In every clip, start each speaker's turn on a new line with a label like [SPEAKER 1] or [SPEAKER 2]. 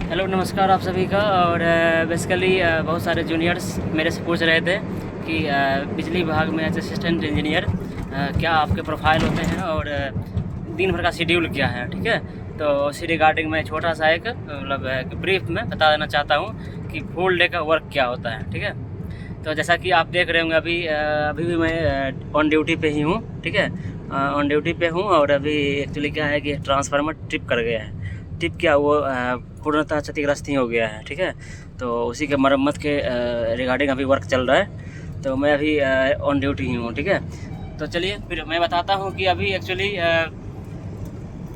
[SPEAKER 1] Hello नमस्कार आप सभी का। और बेसिकली बहुत सारे जूनियर्स मेरे से पूछ रहे थे कि बिजली विभाग में एज असिस्टेंट इंजीनियर क्या आपके प्रोफाइल होते हैं और दिन भर का शेड्यूल क्या है। ठीक है, तो उसी रिगार्डिंग मैं छोटा सा एक मतलब ब्रीफ में बता देना चाहता हूँ कि फुल डे का वर्क क्या होता है। ठीक है, तो जैसा कि आप देख रहे होंगे अभी भी मैं ऑन ड्यूटी पे ही हूँ। ठीक है, ऑन ड्यूटी पे हूँ और अभी एक्चुअली क्या है कि ट्रांसफार्मर ट्रिप कर गया है। टिप क्या वो पूर्णतः क्षतिग्रस्त ही हो गया है। ठीक है, तो उसी के मरम्मत के रिगार्डिंग अभी वर्क चल रहा है, तो मैं अभी ऑन ड्यूटी ही हूँ। ठीक है, तो चलिए फिर मैं बताता हूँ कि अभी एक्चुअली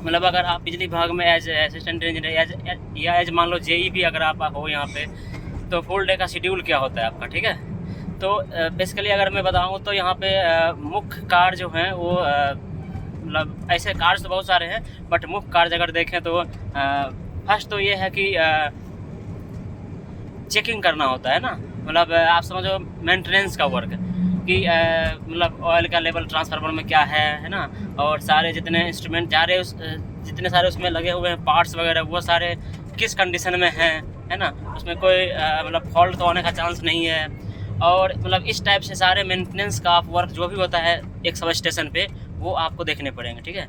[SPEAKER 1] मतलब अगर आप बिजली विभाग में एज असिस्टेंट इंजीनियर या एज मान लो जेई भी अगर आप हो यहाँ पे, तो फुल डे का शेड्यूल क्या होता है आपका। ठीक है, तो बेसिकली अगर मैं बताऊँ तो यहाँ पे मुख्य कार्य जो हैं वो मतलब ऐसे कार्य तो बहुत सारे हैं, बट मुख्य कार्य अगर देखें तो फर्स्ट तो ये है कि चेकिंग करना होता है ना। मतलब आप समझो मेंटेनेंस का वर्क कि मतलब ऑयल का लेवल ट्रांसफार्मर में क्या है ना, और सारे जितने इंस्ट्रूमेंट जा रहे जितने सारे उसमें लगे हुए हैं पार्ट्स वगैरह, वो सारे किस कंडीशन में हैं, है ना, उसमें कोई मतलब फॉल्ट तो होने का चांस नहीं है। और मतलब इस टाइप से सारे मेंटेनेंस का आप वर्क जो भी होता है एक सब स्टेशन पे, वो आपको देखने पड़ेंगे। ठीक है,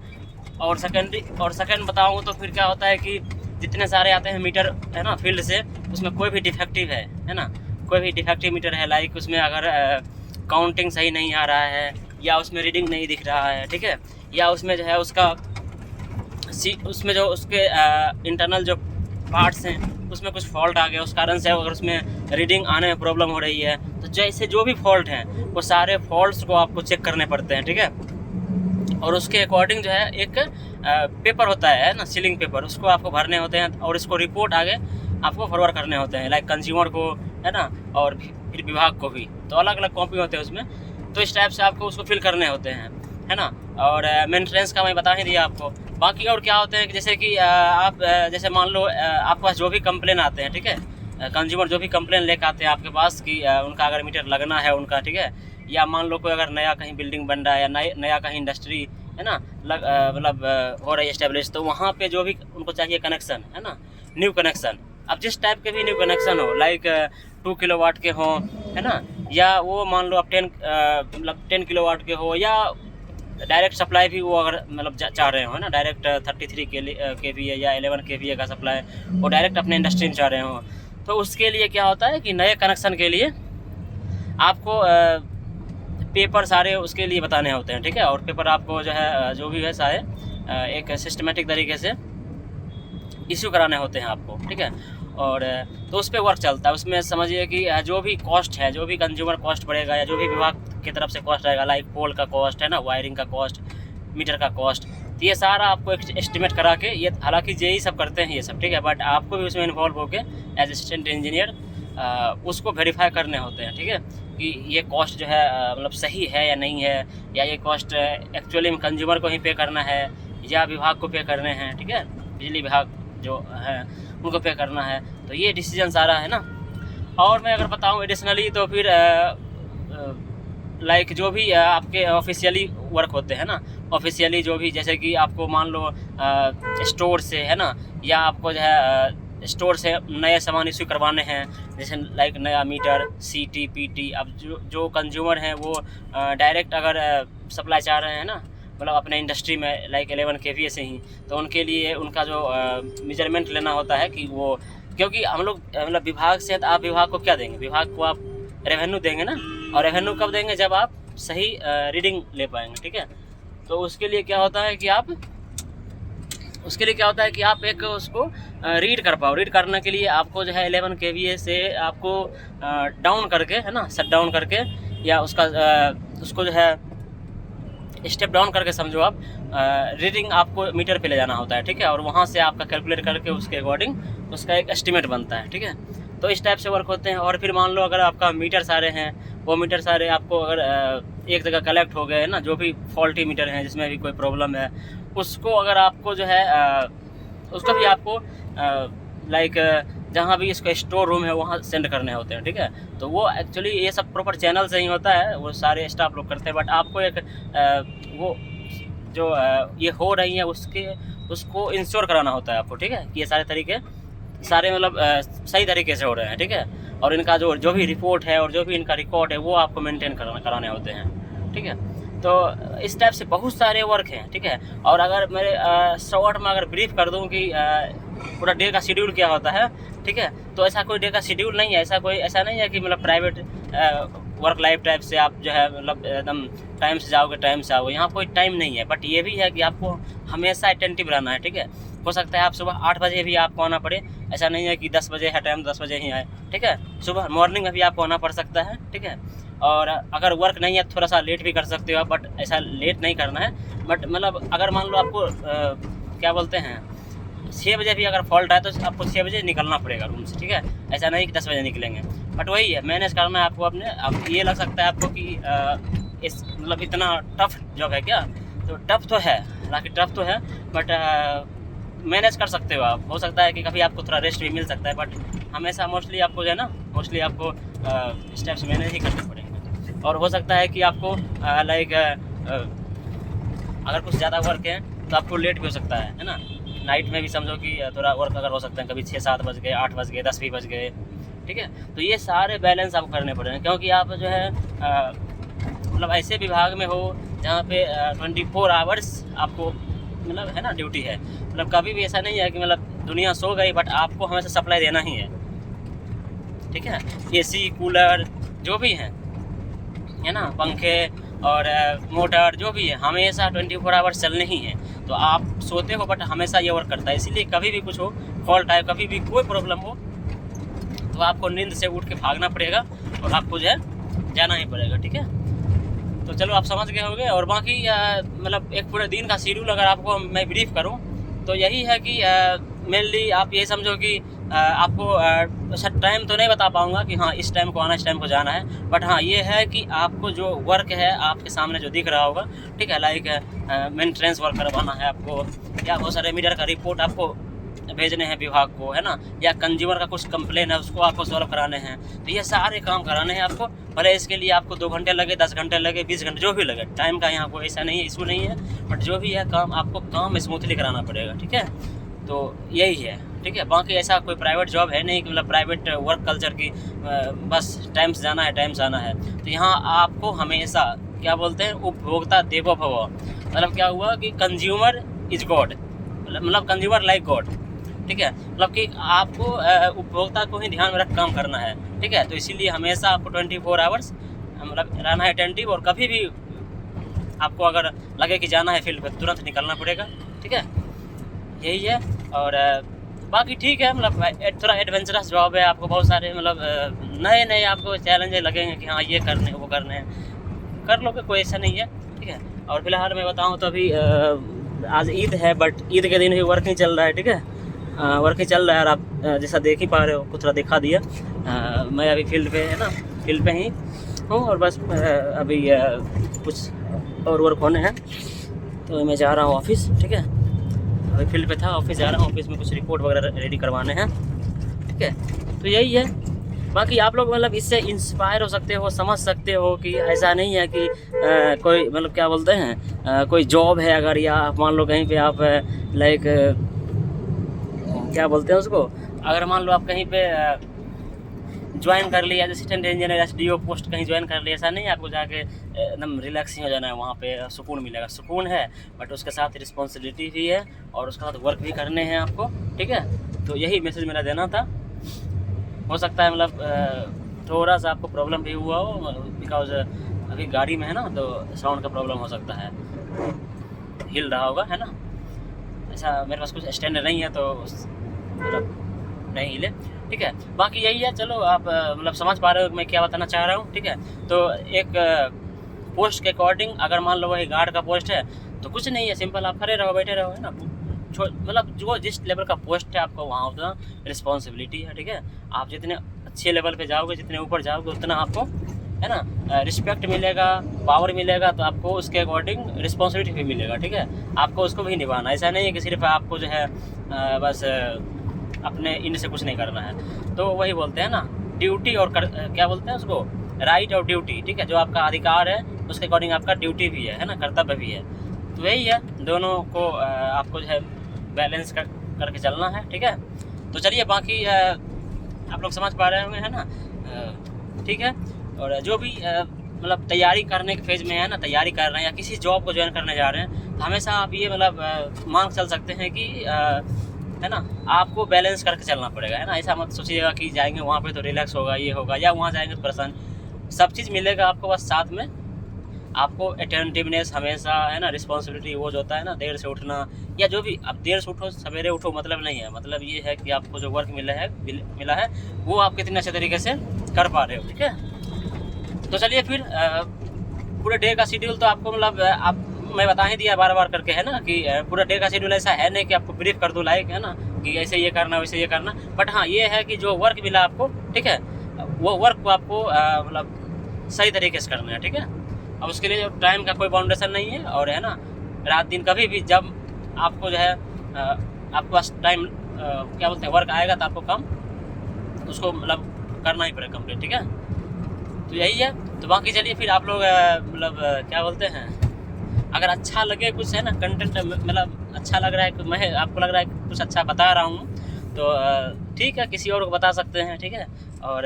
[SPEAKER 1] और सेकेंड बताऊँ तो फिर क्या होता है कि जितने सारे आते हैं मीटर, है ना, फील्ड से, उसमें कोई भी डिफेक्टिव है ना, कोई भी डिफेक्टिव मीटर है, लाइक उसमें अगर काउंटिंग सही नहीं आ रहा है या उसमें रीडिंग नहीं दिख रहा है। ठीक है, या उसमें जो है उसका उसमें जो उसके इंटरनल जो पार्ट्स हैं उसमें कुछ फॉल्ट आ गया, उस कारण से अगर उसमें रीडिंग आने में प्रॉब्लम हो रही है, तो जैसे जो भी फॉल्ट हैं वो सारे फॉल्ट्स को आपको चेक करने पड़ते हैं। ठीक है, और उसके अकॉर्डिंग जो है एक पेपर होता है ना, सीलिंग पेपर, उसको आपको भरने होते हैं और इसको रिपोर्ट आगे आपको फॉरवर्ड करने होते हैं, लाइक कंज्यूमर को, है ना, और फिर विभाग को भी। तो अलग अलग कॉपी होते हैं उसमें, तो इस टाइप से आपको उसको फिल करने होते हैं, है ना। और मेंटेनेंस का मैं बता ही दिया आपको। बाकी और क्या होते हैं कि जैसे कि आप जैसे मान लो आपके पास जो भी कंप्लेन आते हैं, ठीक है, कंज्यूमर जो भी कंप्लेन लेकर आते हैं आपके पास कि उनका अगर मीटर लगना है उनका, ठीक है, या मान लो कोई अगर नया कहीं बिल्डिंग बन रहा है या नया कहीं इंडस्ट्री, है ना, मतलब हो रही है इस्टेब्लिश, तो वहाँ पे जो भी उनको चाहिए कनेक्शन, है ना, न्यू कनेक्शन, अब जिस टाइप के भी न्यू कनेक्शन हो, लाइक 2 किलोवाट के हों, है ना, या वो मान लो आप 10 किलोवाट के हो, या डायरेक्ट सप्लाई भी वो अगर मतलब चाह रहे हो, है ना, डायरेक्ट 33 kVA या 11 kVA का सप्लाई वो डायरेक्ट अपने इंडस्ट्री में चाह रहे हो, तो उसके लिए क्या होता है कि नए कनेक्शन के लिए आपको पेपर सारे उसके लिए बताने होते हैं। ठीक है, और पेपर आपको जो है जो भी है सारे एक सिस्टमेटिक तरीके से इश्यू कराने होते हैं आपको। ठीक है, और तो उस पर वर्क चलता है। उसमें समझिए कि जो भी कॉस्ट है, जो भी कंज्यूमर कॉस्ट पड़ेगा या जो भी विभाग की तरफ से कॉस्ट आएगा, लाइक पोल का कॉस्ट, है ना, वायरिंग का कॉस्ट, मीटर का कॉस्ट, तो ये सारा आपको एक एस्टिमेट करा के, ये हालांकि जेई सब करते हैं ये सब, ठीक है, बट आपको भी उसमें इन्वॉल्व होकर एज असिस्टेंट इंजीनियर उसको वेरीफाई करने होते हैं। ठीक है, कि ये कॉस्ट जो है मतलब सही है या नहीं है, या ये कॉस्ट एक्चुअली में कंज्यूमर को ही पे करना है या विभाग को पे करने हैं। ठीक है, बिजली विभाग जो है उनको पे करना है, तो ये डिसीजन सारा है ना। और मैं अगर बताऊं एडिशनली तो फिर लाइक जो भी आपके ऑफिशियली वर्क होते हैं ना, ऑफिशियली जो भी, जैसे कि आपको मान लो स्टोर से, है ना, या आपको जो है स्टोर से नए सामान इश्यू करवाने हैं, जैसे लाइक नया मीटर, सीटी, पीटी। अब जो कंज्यूमर हैं वो डायरेक्ट अगर सप्लाई चाह रहे हैं ना, मतलब अपने इंडस्ट्री में लाइक 11 kVA से ही, तो उनके लिए उनका जो मेजरमेंट लेना होता है कि वो, क्योंकि हम लोग मतलब विभाग से, तो आप विभाग को क्या देंगे, विभाग को आप रेवेन्यू देंगे ना, और रेवेन्यू कब देंगे, जब आप सही रीडिंग ले पाएंगे। ठीक है, तो उसके लिए क्या होता है कि आप एक उसको रीड कर पाओ। रीड करने के लिए आपको जो है 11 kVA से आपको डाउन करके, है ना, शट डाउन करके, या उसको जो है स्टेप डाउन करके समझो आप, रीडिंग आपको मीटर पे ले जाना होता है। ठीक है, और वहाँ से आपका कैलकुलेट करके उसके अकॉर्डिंग उसका एक एस्टिमेट बनता है। ठीक है, तो इस टाइप से वर्क होते हैं। और फिर मान लो अगर आपका मीटर सारे हैं, वो मीटर सारे आपको अगर एक जगह कलेक्ट हो गए ना, जो भी फॉल्टी मीटर हैं जिसमें भी कोई प्रॉब्लम है, उसको अगर आपको जो है उसको भी आपको लाइक जहाँ भी इसका स्टोर रूम है वहाँ सेंड करने होते हैं। ठीक है, तो वो एक्चुअली ये सब प्रॉपर चैनल से ही होता है, वो सारे स्टाफ लोग करते हैं, बट आपको एक वो जो ये हो रही है उसको इंश्योर कराना होता है आपको। ठीक है, कि ये सारे तरीके सारे मतलब सही तरीके से हो रहे हैं, ठीक है। और इनका जो भी रिपोर्ट है और जो भी इनका रिकॉर्ड है वो आपको मेंटेन कराने होते हैं, ठीक है। तो इस टाइप से बहुत सारे वर्क हैं, ठीक है। और अगर मेरे शॉर्ट में अगर ब्रीफ कर दूं कि पूरा डे का शेड्यूल क्या होता है, ठीक है, तो ऐसा कोई डे का शेड्यूल नहीं है। ऐसा नहीं है कि मतलब प्राइवेट वर्क लाइफ टाइप से आप जो है मतलब एकदम टाइम से जाओगे टाइम से आओगे, यहाँ कोई टाइम नहीं है। बट ये भी है कि आपको हमेशा अटेंटिव रहना है, ठीक है। हो सकता है आप सुबह 8 बजे भी आपको आना पड़े, ऐसा नहीं है कि 10 बजे है टाइम 10 बजे ही आए, ठीक है। सुबह मॉर्निंग में भी आपको आना पड़ सकता है, ठीक है। और अगर वर्क नहीं है थोड़ा सा लेट भी कर सकते हो आप, बट ऐसा लेट नहीं करना है। बट मतलब अगर मान लो आपको क्या बोलते हैं 6 बजे भी अगर फॉल्ट आए तो आपको 6 बजे निकलना पड़ेगा रूम से, ठीक है। ऐसा नहीं कि 10 बजे निकलेंगे। बट वही है, मैनेज करना है आपको अपने। अब ये लग सकता है आपको कि इस मतलब इतना टफ जॉब है क्या, तो टफ तो है, हालांकि टफ तो है, बट मैनेज कर सकते हो आप। हो सकता है कि कभी आपको थोड़ा रेस्ट भी मिल सकता है, बट हमेशा मोस्टली आपको जो है ना आपको इस टाइप से मैनेज ही करने पड़ेंगे। और हो सकता है कि आपको लाइक अगर कुछ ज़्यादा वर्क है तो आपको लेट भी हो सकता है ना। नाइट में भी समझो कि थोड़ा वर्क अगर हो सकता है, कभी 6-7 बज गए, 8 बज गए, 10 भी बज गए, ठीक है। तो ये सारे बैलेंस आपको करने पड़ेंगे, क्योंकि आप जो है मतलब ऐसे विभाग में हो जहाँ पे 24 आवर्स आपको मतलब है ना ड्यूटी है। मतलब कभी भी ऐसा नहीं है कि मतलब दुनिया सो गई, बट आपको हमेशा सप्लाई देना ही है, ठीक है। एसी कूलर जो भी है ना, पंखे और मोटर जो भी है, हमेशा 24 आवर्स चलने ही है। तो आप सोते हो बट हमेशा ये वर्क करता है। इसीलिए कभी भी कुछ हो, फॉल्ट आए, कभी भी कोई प्रॉब्लम हो, तो आपको नींद से उठ के भागना पड़ेगा और आपको जो है जाना ही पड़ेगा, ठीक है। तो चलो आप समझ गए होंगे। और बाकी मतलब एक पूरे दिन का शेड्यूल अगर आपको मैं ब्रीफ करूं तो यही है कि मेनली आप ये समझो कि आपको अच्छा टाइम तो नहीं बता पाऊंगा कि हाँ इस टाइम को आना, इस टाइम को जाना है। बट हाँ ये है कि आपको जो वर्क है आपके सामने जो दिख रहा होगा, ठीक है, लाइक मेंटेनेंस वर्क करवाना है आपको, या बहुत सारे मीटर का रिपोर्ट आपको भेजने हैं विभाग को, है ना, या कंज्यूमर का कुछ कंप्लेन है उसको आपको सॉल्व कराने हैं। तो ये सारे काम कराने हैं आपको। भले इसके लिए आपको 2 घंटे लगे, 10 घंटे लगे, 20 घंटे, जो भी लगे, टाइम का यहाँ कोई ऐसा नहीं है, इशू नहीं है। बट जो भी है काम आपको काम स्मूथली कराना पड़ेगा, ठीक है। तो यही है, ठीक है। बाकी ऐसा कोई प्राइवेट जॉब है नहीं कि मतलब प्राइवेट वर्क कल्चर की बस टाइम से जाना है, टाइम से आना है। तो यहाँ आपको हमेशा क्या बोलते हैं, उपभोक्ता देवो भव। मतलब क्या हुआ कि कंज्यूमर इज गॉड, मतलब कंज्यूमर लाइक गॉड, ठीक है। मतलब कि आपको उपभोक्ता को ही ध्यान में रख काम करना है, ठीक है। तो इसीलिए हमेशा आपको 24 आवर्स मतलब रहना है अटेंटिव। और कभी भी आपको अगर लगे कि जाना है फील्ड पे, तुरंत निकलना पड़ेगा, ठीक है। यही है। और बाकी ठीक है, मतलब थोड़ा एडवेंचरस जॉब है। आपको बहुत सारे मतलब नए आपको चैलेंज लगेंगे कि हाँ ये करने हैं, वो करने हैं, कर लोगे, कोई ऐसा नहीं है, ठीक है। और फिलहाल मैं बताऊँ तो अभी आज ईद है, बट ईद के दिन भी वर्क नहीं चल रहा है, ठीक है। वर्क ही चल रहा है। और आप जैसा देख ही पा रहे हो, कुछ थोड़ा दिखा दिया। मैं अभी फील्ड पे है ना, फील्ड पे ही हूँ। और बस अभी कुछ और वर्क होने हैं तो मैं जा रहा हूँ ऑफिस, ठीक है। अभी फील्ड पे था, ऑफिस जा रहा हूँ। ऑफिस में कुछ रिपोर्ट वगैरह रेडी करवाने हैं, ठीक है। तो यही है। बाकी आप लोग मतलब इससे इंस्पायर हो सकते हो, समझ सकते हो कि ऐसा नहीं है कि कोई मतलब क्या बोलते हैं कोई जॉब है अगर, या आप मान लो कहीं पे आप लाइक क्या बोलते हैं उसको, अगर मान लो आप कहीं पे ज्वाइन कर लिया असिस्टेंट इंजीनियर या डी.ओ. पोस्ट कहीं ज्वाइन कर लिया, ऐसा नहीं है। आपको जाके एकदम रिलैक्सिंग हो जाना है, वहाँ पे सुकून मिलेगा। सुकून है बट उसके साथ रिस्पॉन्सिबिलिटी भी है और उसके साथ वर्क भी करने हैं आपको, ठीक है। तो यही मैसेज मेरा देना था। हो सकता है मतलब थोड़ा सा आपको प्रॉब्लम भी हुआ हो, बिकॉज अभी गाड़ी में है ना, तो साउंड का प्रॉब्लम हो सकता है, हिल रहा होगा, है ना। ऐसा मेरे पास कुछ स्टैंड नहीं है तो मतलब नहीं हिले, ठीक है। बाकी यही है। चलो आप मतलब समझ पा रहे हो मैं क्या बताना चाह रहा हूँ, ठीक है। तो एक पोस्ट के अकॉर्डिंग अगर मान लो वही गार्ड का पोस्ट है तो कुछ नहीं है, सिंपल आप खड़े रहो, बैठे रहो, है ना। मतलब जो जिस लेवल का पोस्ट है आपको वहाँ उतना रिस्पॉन्सिबिलिटी है, ठीक है। आप जितने अच्छे लेवल पे जाओगे, जितने ऊपर जाओगे, उतना आपको है ना रिस्पेक्ट मिलेगा, पावर मिलेगा। तो आपको उसके अकॉर्डिंग रिस्पॉन्सिबिलिटी भी मिलेगा, ठीक है। आपको उसको भी निभाना। ऐसा नहीं है कि सिर्फ आपको जो है बस अपने इन से कुछ नहीं करना है। तो वही बोलते हैं ना, ड्यूटी और क्या बोलते हैं उसको, राइट और ड्यूटी, ठीक है। जो आपका अधिकार है उसके अकॉर्डिंग आपका ड्यूटी भी है ना, कर्तव्य भी है। तो यही है, दोनों को आपको जो है बैलेंस करके चलना है, ठीक है। तो चलिए बाकी आप लोग समझ पा रहे होंगे, है ना। ठीक है। और जो भी मतलब तैयारी करने के फेज़ में है ना, तैयारी कर रहे हैं या किसी जॉब को ज्वाइन करने जा रहे हैं, तो हमेशा आप ये मतलब मान चल सकते हैं कि है ना, आपको बैलेंस करके चलना पड़ेगा, है ना। ऐसा मत सोचिएगा कि जाएंगे वहाँ पे तो रिलैक्स होगा, ये होगा, या वहाँ जाएंगे तो परेशान। सब चीज़ मिलेगा आपको, बस साथ में आपको अटेंटिवनेस हमेशा, है ना, रिस्पॉन्सिबिलिटी वो जो होता है ना, देर से उठना या जो भी, अब देर से उठो सवेरे उठो मतलब नहीं है, मतलब ये है कि आपको जो वर्क मिला है वो आप कितने अच्छे तरीके से कर पा रहे हो। ठीक है। तो चलिए फिर पूरे डे का शेड्यूल तो आपको मतलब आप मैं बता ही दिया बार बार करके, है ना, कि पूरा डे का शेड्यूल ऐसा है नहीं कि आपको ब्रीफ कर दूँ लाइक, है ना, कि ऐसे ये करना वैसे ये करना। बट हाँ ये है कि जो वर्क मिला आपको, ठीक है, वो वर्क को आपको मतलब सही तरीके से करना है। ठीक है। अब उसके लिए टाइम का कोई बाउंडेशन नहीं है, और है ना, रात दिन कभी भी जब आपको जो है आपके पास टाइम क्या बोलते हैं वर्क आएगा तो आपको काम उसको मतलब करना ही पड़ेगा कंप्लीट। ठीक है। तो यही है। तो बाकी चलिए फिर आप लोग मतलब क्या बोलते हैं, अगर अच्छा लगे कुछ, है ना, कंटेंट मतलब अच्छा लग रहा है कि मैं आपको लग रहा है कि कुछ अच्छा बता रहा हूँ, तो ठीक है, किसी और को बता सकते हैं। ठीक है। और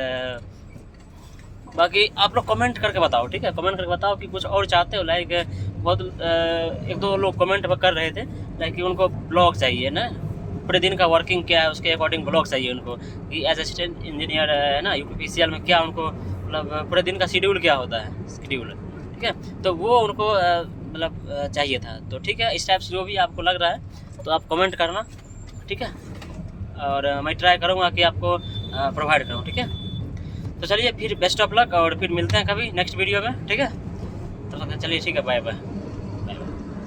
[SPEAKER 1] बाकी आप लोग कमेंट करके बताओ। ठीक है। कमेंट करके बताओ कि कुछ और चाहते हो, लाइक बहुत एक दो लोग कमेंट कर रहे थे लाइक कि उनको ब्लॉग चाहिए ना, पूरे दिन का वर्किंग क्या है उसके अकॉर्डिंग ब्लॉग चाहिए उनको, कि एज असिस्टेंट इंजीनियर, है ना, यूपीपीसीएल में क्या उनको मतलब पूरे दिन का शेड्यूल क्या होता है, शेड्यूल। ठीक है। तो वो उनको मतलब चाहिए था। तो ठीक है, इस टाइप से जो भी आपको लग रहा है तो आप कमेंट करना। ठीक है। और मैं ट्राई करूँगा कि आपको प्रोवाइड करूँ। ठीक है। तो चलिए फिर बेस्ट ऑफ लक, और फिर मिलते हैं कभी नेक्स्ट वीडियो में। ठीक है। तो चलिए ठीक है, बाय बाय।